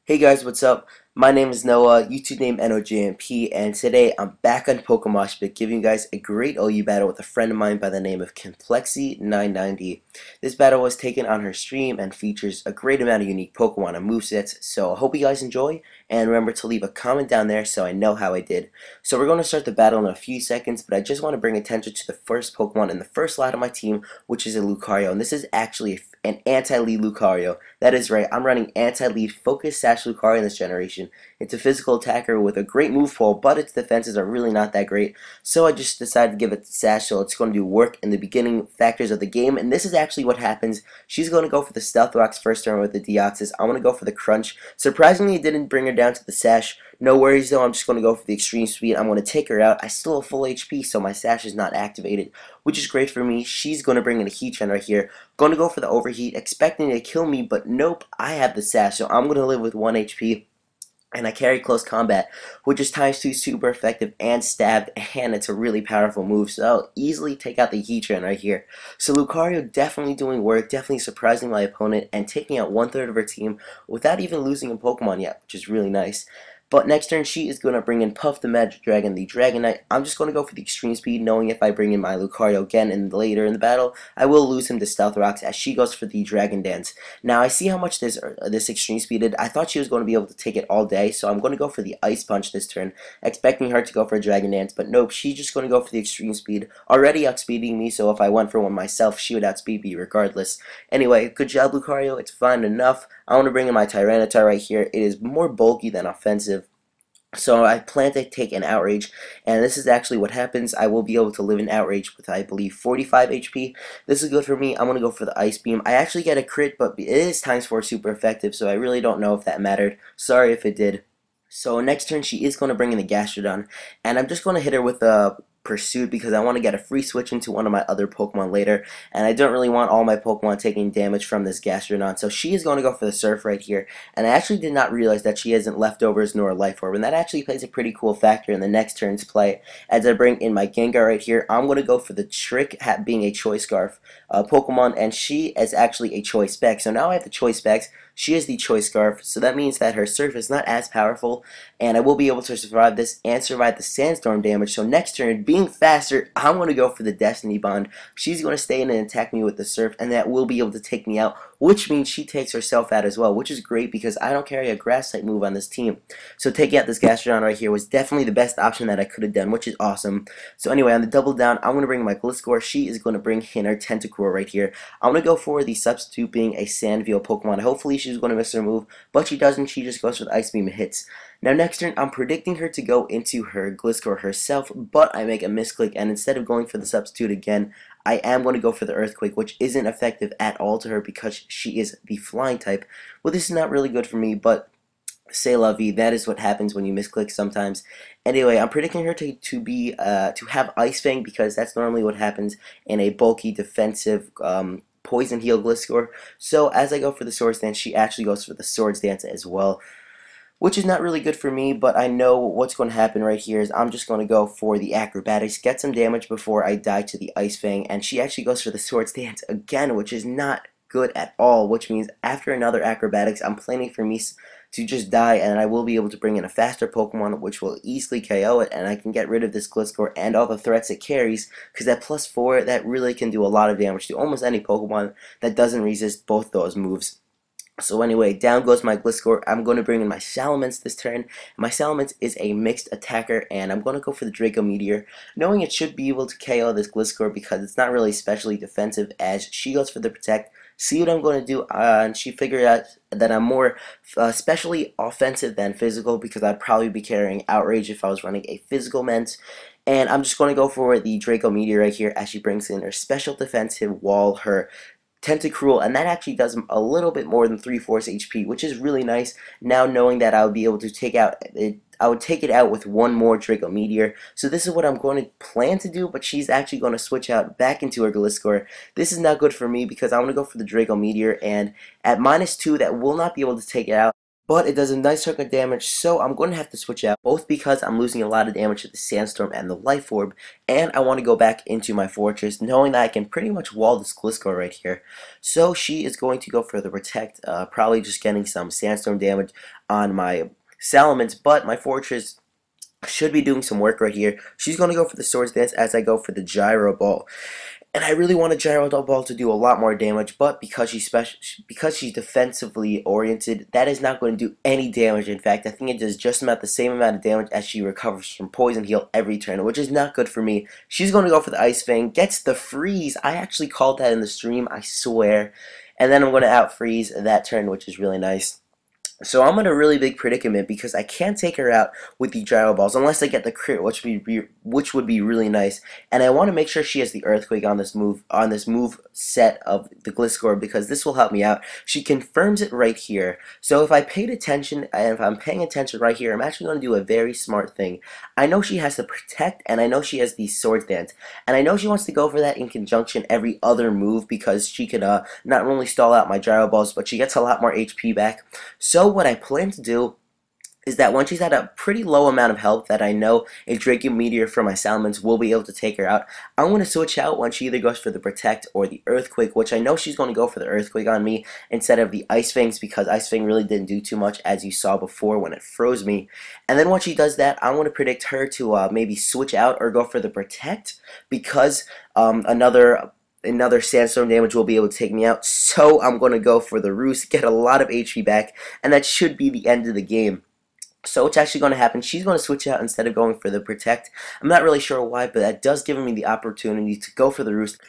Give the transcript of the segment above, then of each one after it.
Hey guys, what's up? My name is Noah, YouTube name NoJNP, and today I'm back on PokeMoshPit giving you guys a great OU battle with a friend of mine by the name of Complexy990. This battle was taken on her stream and features a great amount of unique Pokemon and movesets, so I hope you guys enjoy, and remember to leave a comment down there so I know how I did. So we're going to start the battle in a few seconds, but I just want to bring attention to the first Pokemon in the first slot of my team, which is a Lucario, and this is actually an anti-lead Lucario. That is right, I'm running anti-lead Focus Sash Lucario in this generation. It's a physical attacker with a great move pool, but its defenses are really not that great, so I just decided to give it to Sash, so it's going to do work in the beginning factors of the game, and this is actually what happens. She's going to go for the Stealth Rocks first turn with the Deoxys. I want to go for the Crunch. Surprisingly, it didn't bring her down to the Sash. No worries though, I'm just going to go for the Extreme Speed. I'm going to take her out. I still have full HP, so my Sash is not activated, which is great for me. She's going to bring in a Heatran right here. Going to go for the Overheat, expecting to kill me, but nope, I have the Sash, so I'm going to live with 1 HP. And I carry Close Combat, which is ×2 super effective and stabbed, and it's a really powerful move, so I'll easily take out the Heatran right here. So Lucario definitely doing work, definitely surprising my opponent, and taking out 1/3 of her team without even losing a Pokemon yet, which is really nice. But next turn, she is going to bring in Puff the Magic Dragon, the Dragonite. I'm just going to go for the Extreme Speed, knowing if I bring in my Lucario again later in the battle, I will lose him to Stealth Rocks as she goes for the Dragon Dance. Now, I see how much this Extreme Speed did. I thought she was going to be able to take it all day, so I'm going to go for the Ice Punch this turn, expecting her to go for a Dragon Dance, but nope, she's just going to go for the Extreme Speed, already outspeeding me, so if I went for one myself, she would outspeed me regardless. Anyway, good job, Lucario. It's fine enough. I want to bring in my Tyranitar right here. It is more bulky than offensive, so I plan to take an Outrage, and this is actually what happens. I will be able to live in Outrage with, I believe, 45 HP. This is good for me. I'm going to go for the Ice Beam. I actually get a crit, but it is ×4 super effective, so I really don't know if that mattered. Sorry if it did. So next turn, she is going to bring in the Gastrodon, and I'm just going to hit her with a Pursuit because I want to get a free switch into one of my other Pokemon later, and I don't really want all my Pokemon taking damage from this Gastrodon, so she is going to go for the Surf right here, and I actually did not realize that she hasn't Leftovers nor a Life Orb, and that actually plays a pretty cool factor in the next turn's play. As I bring in my Gengar right here, I'm going to go for the Trick, being a Choice Scarf Pokemon, and she is actually a Choice Spec, so now I have the Choice Specs. She is the Choice Scarf, so that means that her Surf is not as powerful, and I will be able to survive this and survive the Sandstorm damage. So next turn, being faster, I'm going to go for the Destiny Bond. She's going to stay in and attack me with the Surf, and that will be able to take me out, which means she takes herself out as well, which is great because I don't carry a Grass-type move on this team. So taking out this Gastrodon right here was definitely the best option that I could have done, which is awesome. So anyway, on the double down, I'm going to bring my Gliscor. She is going to bring in her Tentacruel right here. I'm going to go for the substitute being a Sandveil Pokemon. Hopefully she's going to miss her move, but she doesn't. She just goes for the Ice Beam and hits. Now next turn, I'm predicting her to go into her Gliscor herself, but I make a misclick, and instead of going for the substitute again, I am going to go for the Earthquake, which isn't effective at all to her because she is the Flying type. Well, this is not really good for me, but c'est la vie. That is what happens when you misclick sometimes. Anyway, I'm predicting her to have Ice Fang because that's normally what happens in a bulky defensive Poison Heal Gliscor. So as I go for the Swords Dance, she actually goes for the Swords Dance as well, which is not really good for me, but I know what's going to happen right here is I'm just going to go for the Acrobatics, get some damage before I die to the Ice Fang, and she actually goes for the Swords Dance again, which is not good at all, which means after another Acrobatics, I'm planning for me to just die, and I will be able to bring in a faster Pokemon, which will easily KO it, and I can get rid of this Gliscor and all the threats it carries, because that +4, that really can do a lot of damage to almost any Pokemon that doesn't resist both those moves. So anyway, down goes my Gliscor. I'm going to bring in my Salamence this turn. My Salamence is a mixed attacker, and I'm going to go for the Draco Meteor, knowing it should be able to KO this Gliscor because it's not really especially defensive as she goes for the Protect. See what I'm going to do, and she figured out that I'm more specially offensive than physical because I'd probably be carrying Outrage if I was running a physical Ment. And I'm just going to go for the Draco Meteor right here as she brings in her special defensive wall, her Tentacruel, and that actually does a little bit more than 3/4 HP, which is really nice. Now knowing that I would be able to take out it, I would take it out with one more Draco Meteor. So this is what I'm going to plan to do, but she's actually going to switch out back into her Gliscor. This is not good for me because I want to go for the Draco Meteor, and at -2, that will not be able to take it out. but it does a nice chunk of damage, so I'm going to have to switch out, both because I'm losing a lot of damage to the Sandstorm and the Life Orb, and I want to go back into my Fortress, knowing that I can pretty much wall this Gliscor right here. So she is going to go for the Protect, probably just getting some Sandstorm damage on my Salamence, but my Fortress should be doing some work right here. She's going to go for the Swords Dance as I go for the Gyro Ball. And I really want a Gyro Ball to do a lot more damage, but because she's defensively oriented, that is not going to do any damage. In fact, I think it does just about the same amount of damage as she recovers from Poison Heal every turn, which is not good for me. She's going to go for the Ice Fang, gets the freeze. I actually called that in the stream, I swear. And then I'm going to out freeze that turn, which is really nice. So I'm in a really big predicament because I can't take her out with the Gyro Balls unless I get the crit, which would be really nice. And I want to make sure she has the Earthquake on this move set of the Gliscor, because this will help me out. She confirms it right here. So if I paid attention, and if I'm paying attention right here, I'm actually going to do a very smart thing. I know she has the Protect, and I know she has the Swords Dance, and I know she wants to go for that in conjunction every other move because she can not only stall out my Gyro Balls, but she gets a lot more HP back. So what I plan to do is that when she's at a pretty low amount of health that I know a Draco Meteor from my Salamence will be able to take her out, I'm going to switch out when she either goes for the Protect or the Earthquake, which I know she's going to go for the Earthquake on me instead of the Ice Fangs, because Ice Fang really didn't do too much, as you saw before when it froze me. And then once she does that, I'm going to predict her to maybe switch out or go for the Protect, because another Sandstorm damage will be able to take me out. So I'm going to go for the Roost, get a lot of HP back, and that should be the end of the game. So what's actually going to happen, she's going to switch out instead of going for the Protect. I'm not really sure why, but that does give me the opportunity to go for the Roost,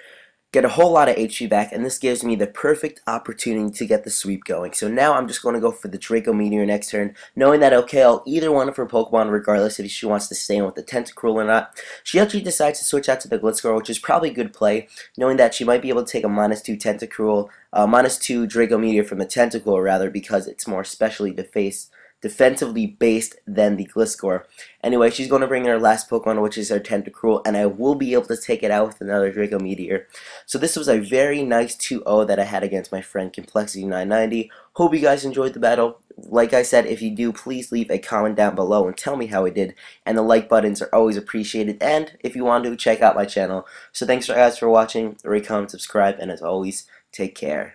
get a whole lot of HP back, and this gives me the perfect opportunity to get the sweep going. So now I'm just going to go for the Draco Meteor next turn, knowing that, okay, I'll either one of her Pokemon regardless if she wants to stay in with the Tentacruel or not. She actually decides to switch out to the Gliscor, which is probably a good play, knowing that she might be able to take a -2 Tentacruel, -2 Draco Meteor from the Tentacruel rather, because it's more specially defensively based than the Gliscor. Anyway, she's going to bring her last Pokemon, which is her Tentacruel, and I will be able to take it out with another Draco Meteor. So this was a very nice 2-0 that I had against my friend Complexy990. Hope you guys enjoyed the battle. Like I said, if you do, please leave a comment down below and tell me how I did. And the like buttons are always appreciated. And if you want to, check out my channel. So thanks guys for watching. Rate, comment, subscribe, and as always, take care.